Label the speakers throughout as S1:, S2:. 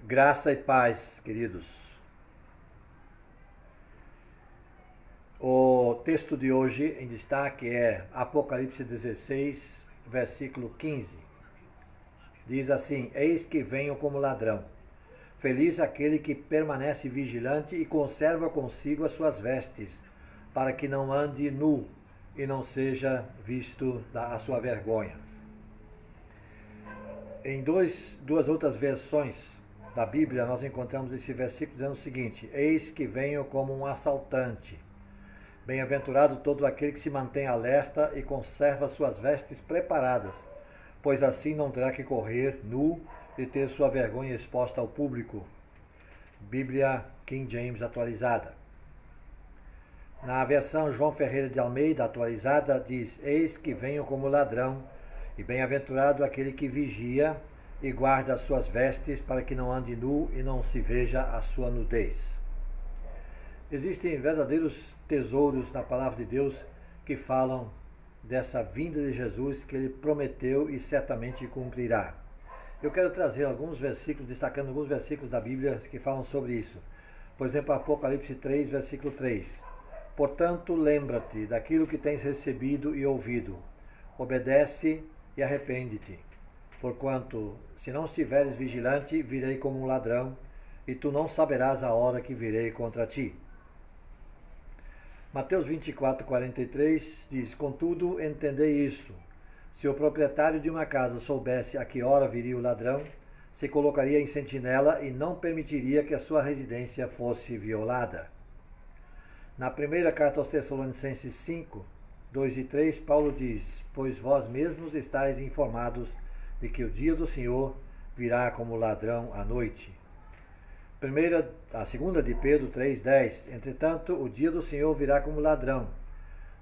S1: Graça e paz, queridos. O texto de hoje em destaque é Apocalipse 16, versículo 15. Diz assim: Eis que venho como ladrão. Feliz aquele que permanece vigilante e conserva consigo as suas vestes, para que não ande nu e não seja visto a sua vergonha. Em duas outras versões da Bíblia, nós encontramos esse versículo dizendo o seguinte: Eis que venho como um assaltante. Bem-aventurado todo aquele que se mantém alerta e conserva suas vestes preparadas, pois assim não terá que correr nu e ter sua vergonha exposta ao público. Bíblia King James atualizada. Na versão João Ferreira de Almeida atualizada diz: Eis que venho como ladrão, e bem-aventurado aquele que vigia e guarda as suas vestes, para que não ande nu e não se veja a sua nudez. Existem verdadeiros tesouros na palavra de Deus que falam dessa vinda de Jesus que ele prometeu e certamente cumprirá. Eu quero trazer alguns versículos, destacando alguns versículos da Bíblia que falam sobre isso. Por exemplo, Apocalipse 3, versículo 3. Portanto, lembra-te daquilo que tens recebido e ouvido. Obedece e arrepende-te. Porquanto, se não estiveres vigilante, virei como um ladrão, e tu não saberás a hora que virei contra ti. Mateus 24, 43 diz: Contudo, entendei isso. Se o proprietário de uma casa soubesse a que hora viria o ladrão, se colocaria em sentinela e não permitiria que a sua residência fosse violada. Na primeira carta aos Tessalonicenses 5, 2 e 3, Paulo diz: Pois vós mesmos estáis informados de que o dia do Senhor virá como ladrão à noite. A segunda de Pedro 3,10. Entretanto, o dia do Senhor virá como ladrão,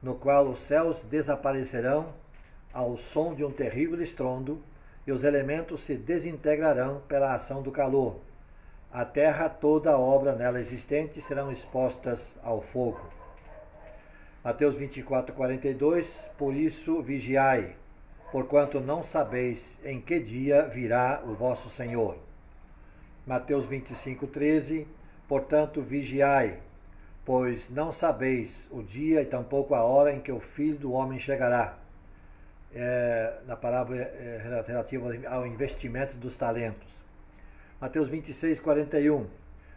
S1: no qual os céus desaparecerão ao som de um terrível estrondo, e os elementos se desintegrarão pela ação do calor. A terra toda a obra nela existente serão expostas ao fogo. Mateus 24, 42. Por isso vigiai, porquanto não sabeis em que dia virá o vosso Senhor. Mateus 25, 13. Portanto, vigiai, pois não sabeis o dia e tampouco a hora em que o Filho do Homem chegará. Na parábola relativa ao investimento dos talentos. Mateus 26, 41.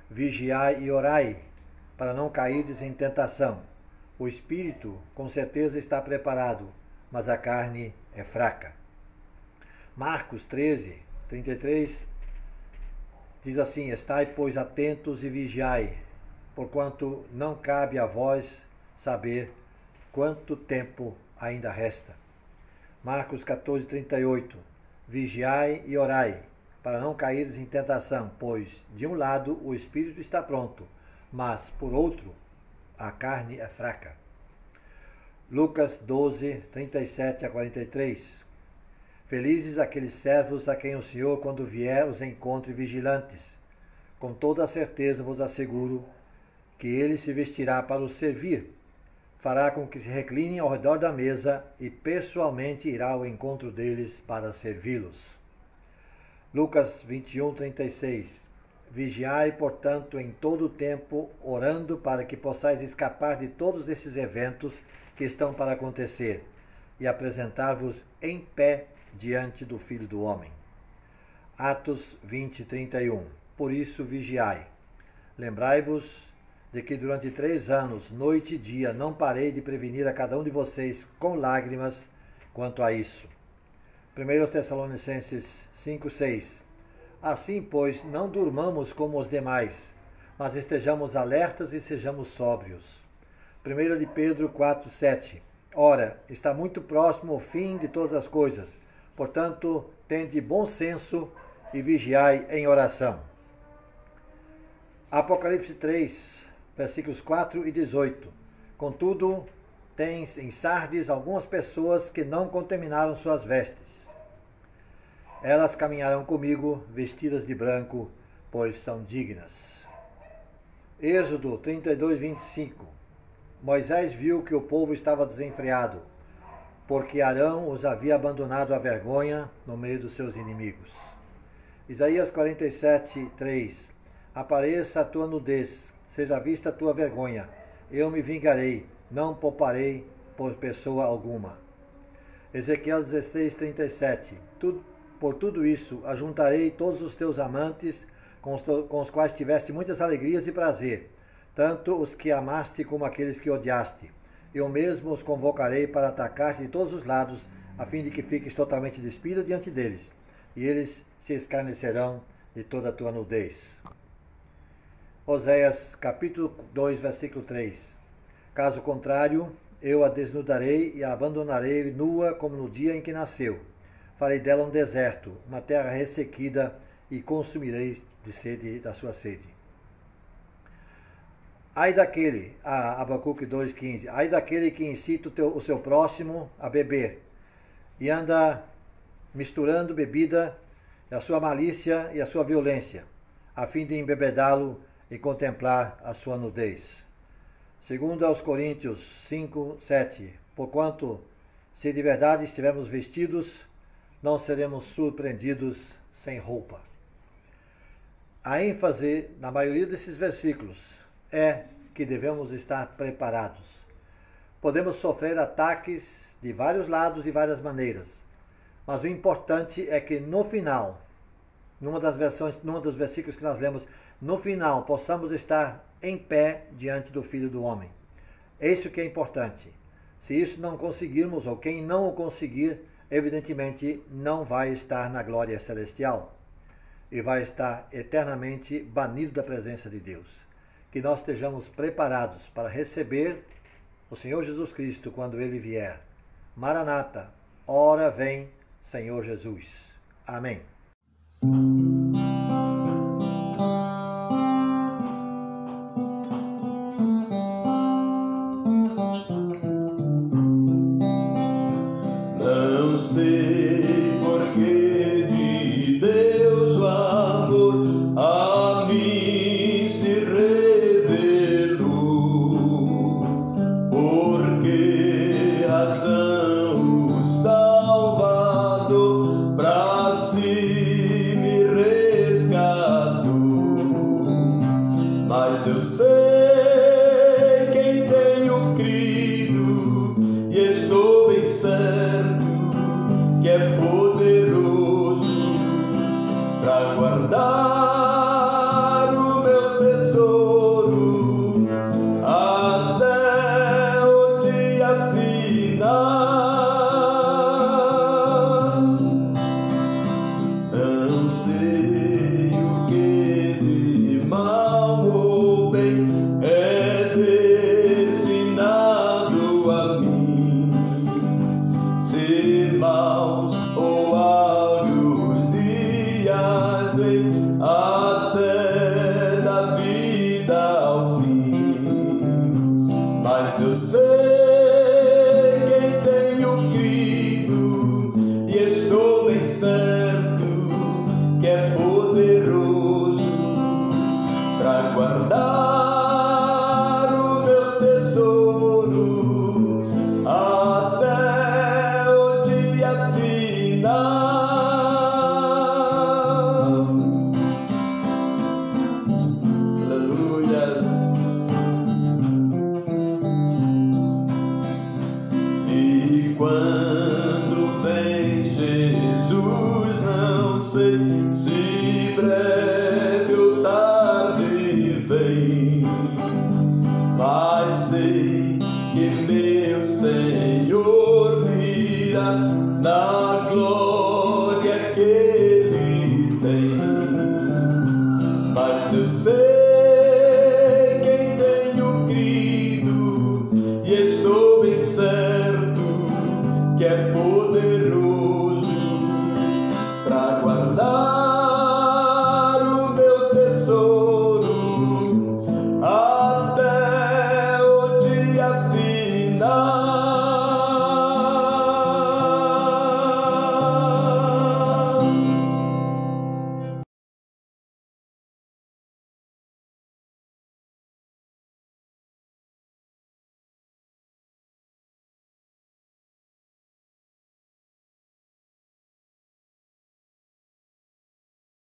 S1: Vigiai e orai, para não cairdes em tentação. O espírito, com certeza, está preparado, mas a carne é fraca. Marcos 13, 33, diz assim: Estai, pois, atentos e vigiai, porquanto não cabe a vós saber quanto tempo ainda resta. Marcos 14, 38. Vigiai e orai, para não cairdes em tentação, pois, de um lado, o espírito está pronto, mas, por outro, a carne é fraca. Lucas 12, 37 a 43. Felizes aqueles servos a quem o Senhor, quando vier, os encontre vigilantes. Com toda a certeza vos asseguro que ele se vestirá para os servir. Fará com que se reclinem ao redor da mesa e pessoalmente irá ao encontro deles para servi-los. Lucas 21, 36. Vigiai, portanto, em todo o tempo, orando para que possais escapar de todos esses eventos que estão para acontecer e apresentar-vos em pé diante do Filho do Homem. Atos 20, 31. Por isso vigiai. Lembrai-vos de que durante 3 anos, noite e dia, não parei de prevenir a cada um de vocês com lágrimas quanto a isso. 1 Tessalonicenses 5, 6. Assim, pois, não durmamos como os demais, mas estejamos alertas e sejamos sóbrios. 1 de Pedro 4, 7. Ora, está muito próximo o fim de todas as coisas, portanto, tende bom senso e vigiai em oração. Apocalipse 3, versículos 4 e 18. Contudo, tens em Sardes algumas pessoas que não contaminaram suas vestes. Elas caminharão comigo vestidas de branco, pois são dignas. Êxodo 32, 25. Moisés viu que o povo estava desenfreado, porque Arão os havia abandonado à vergonha no meio dos seus inimigos. Isaías 47, 3. Apareça a tua nudez, seja vista a tua vergonha. Eu me vingarei, não pouparei por pessoa alguma. Ezequiel 16, 37. Por tudo isso, ajuntarei todos os teus amantes, com os quais tiveste muitas alegrias e prazer, tanto os que amaste como aqueles que odiaste. Eu mesmo os convocarei para atacar-te de todos os lados, a fim de que fiques totalmente despida diante deles, e eles se escarnecerão de toda a tua nudez. Oséias capítulo 2, versículo 3. Caso contrário, eu a desnudarei e a abandonarei nua como no dia em que nasceu. Farei dela um deserto, uma terra ressequida, e consumirei de sede da sua sede. Ai daquele, Abacuque 2,15, ai daquele que incita o seu próximo a beber, e anda misturando bebida, a sua malícia e a sua violência, a fim de embebedá-lo e contemplar a sua nudez. Segundo aos Coríntios 5, 7, porquanto, se de verdade estivermos vestidos, não seremos surpreendidos sem roupa. A ênfase na maioria desses versículos é que devemos estar preparados. Podemos sofrer ataques de vários lados, de várias maneiras, mas o importante é que no final, num dos versículos que nós lemos, no final possamos estar em pé diante do Filho do Homem. É isso que é importante. Se isso não conseguirmos, ou quem não o conseguir, evidentemente não vai estar na glória celestial e vai estar eternamente banido da presença de Deus. Que nós estejamos preparados para receber o Senhor Jesus Cristo quando Ele vier. Maranata, ora vem, Senhor Jesus. Amém.
S2: Não sei porque de Deus o amor a mim se revelou, por que razão o Salvador pra si me resgatou. Mas eu sei quem tenho crido e estou bem certo que é poderoso para guardar o meu tesouro até o dia final. Não sei o que de mal ou bem é destinado a mim, se maus ou áureos dias vêm até da vida ao fim. Mas eu sei quem tenho crido e estou bem certo que é poderoso para guardar o meu tesouro até o dia final. Aleluias. E quando vem Jesus, não sei se breve ou tarde vem, mas sei que meu Senhor virá na glória que Ele tem. Mas eu sei